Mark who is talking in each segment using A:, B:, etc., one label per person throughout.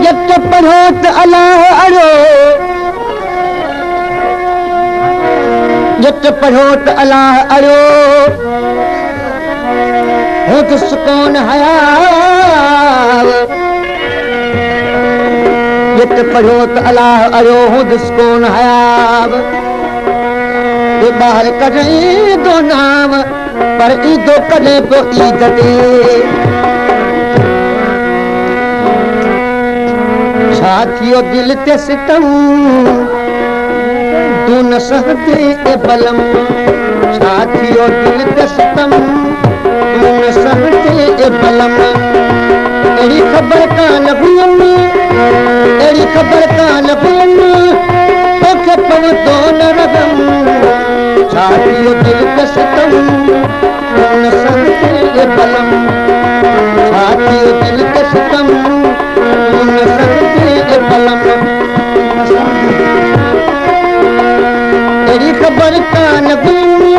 A: जट पढ़ो त अलाह अड़ो जट पढ़ो त अलाह अड़ो होत सुकून हयाव जट पढ़ो त अलाह अड़ो होत सुकून हयाव ये बाहर कढई दो नाम पर ईदो कढे पियो ईद ते छा थियो दिल ते सितम तू न सहते ए बलम छा थियो दिल ते सितम तू न सहते ए बलम एड़ी खबर कान हुयम एड़ी खबर कान हुयम तोखे पवतो न रगम छा थियो दिल ते सितम तू न सहते ए बलम छा थियो दिल ते सितम तू न सहते ए बलम तेरी खबर कान हुई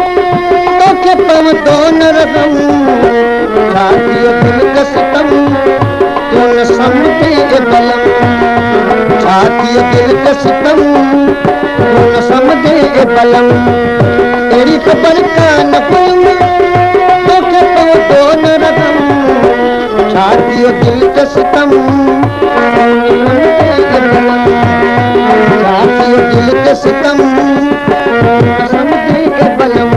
A: तोखे पवतो न रगम छा थियो दिल ते सितम तू न समझे ए बलम छा थियो दिल ते सितम तू न समझे ए बलम तेरी खबर कान हुई तोखे पवतो न रगम छा थियो दिल ते सितम तू न समझे ए बलम छा थियो दिल ते सितम समझे ए बलम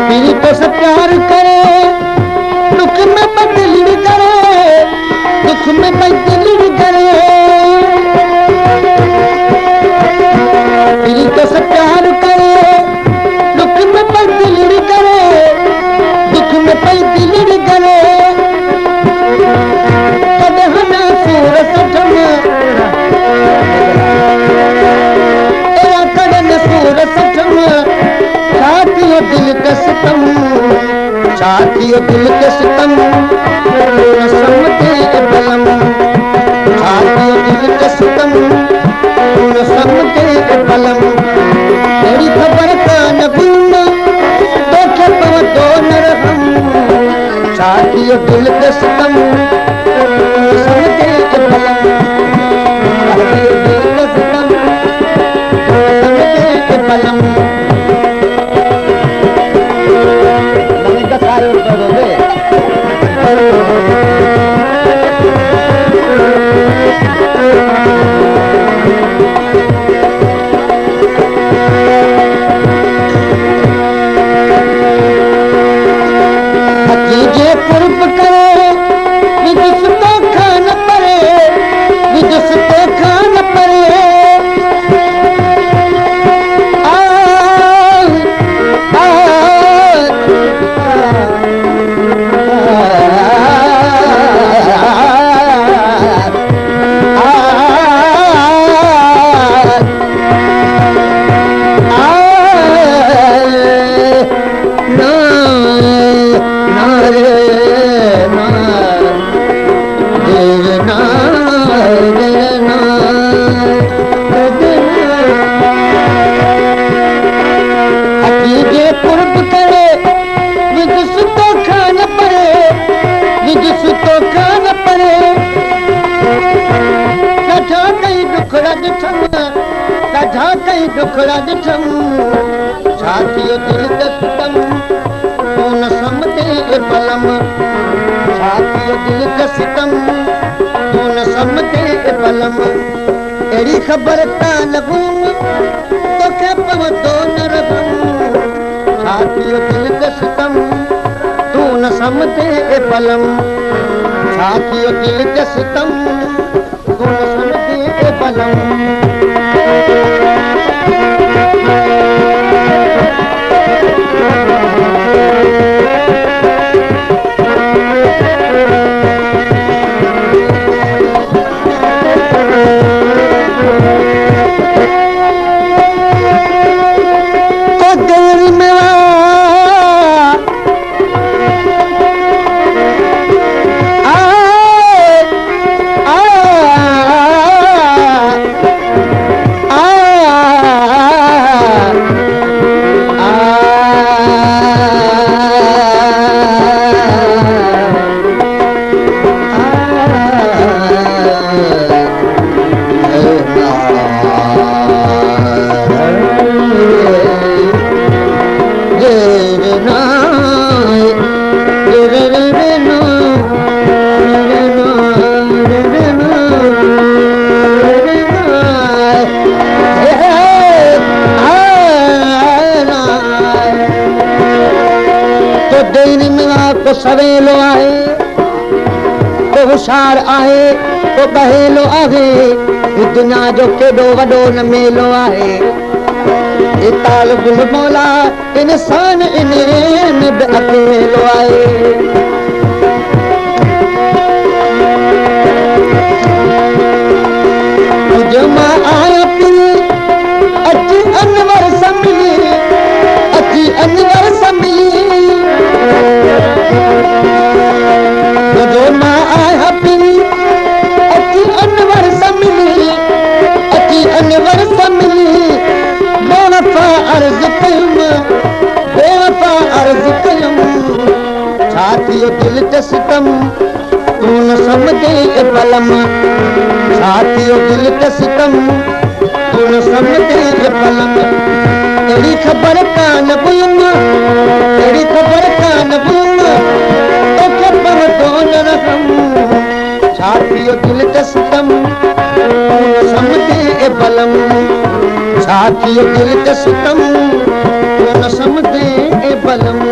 A: पीरी तो से प्यार करे दुख में बदली करे दुख में बदली करे पीरी तो से प्यार करे दुख में बदली करे दुख में बदली करे कदे हना सूर सठम एरा कदन सूर सठम छा थियो दिल ते सितम छा थियो दिल ते सितम तू न समझे ए बलम छा थियो दिल ते सितम तू न समझे ए बलम तेरी खबर कान हुई तोखे पवतो न रगम छा थियो दिल ते सितम तू न समझे ए बलम छा थियो दिल ते सितम तू न समझे ए बलम जे कुर्ब करे विदुस तो खान परे विदुस तो खान परे दुखड़ा ॾिठम छा थियो दिल ते सितम तू न समझे ए बलम छा थियो दिल ते सितम तू न समझे ए बलम एड़ी खबर कान हुई तोखे पवतो न रगम छा थियो दिल ते सितम तू न समझे ए बलम छा थियो दिल ते सितम तू न समझे ए बलम सवेलो आहे को होशियार आहे को बहेलो आहे दुनिया जो केॾो वॾो न मेलो आहे तालबुल मौला इंसान इन में बि अकेलो आहे जो मां आहियां पीर अची अनवर समिली अची अनवर समिली जो मां आहियां पीर अची अनवर समिली अची अनवर समिली बेवफा अर्ज़ कयुमि छा थियो दिलि ते सितम तूं न सम्झे ए पलम छा थियो दिलि ते सितम तूं न सम्झे ए पलम अहिड़ी ख़बर कान हुयमि अहिड़ी ख़बर कान हुयमि तोखे पवंदो न रहम छा थियो दिलि ते सितम तूं न सम्झे ए पलम छा थियो दिलि ते सितम तूं न सम्झे ए पलम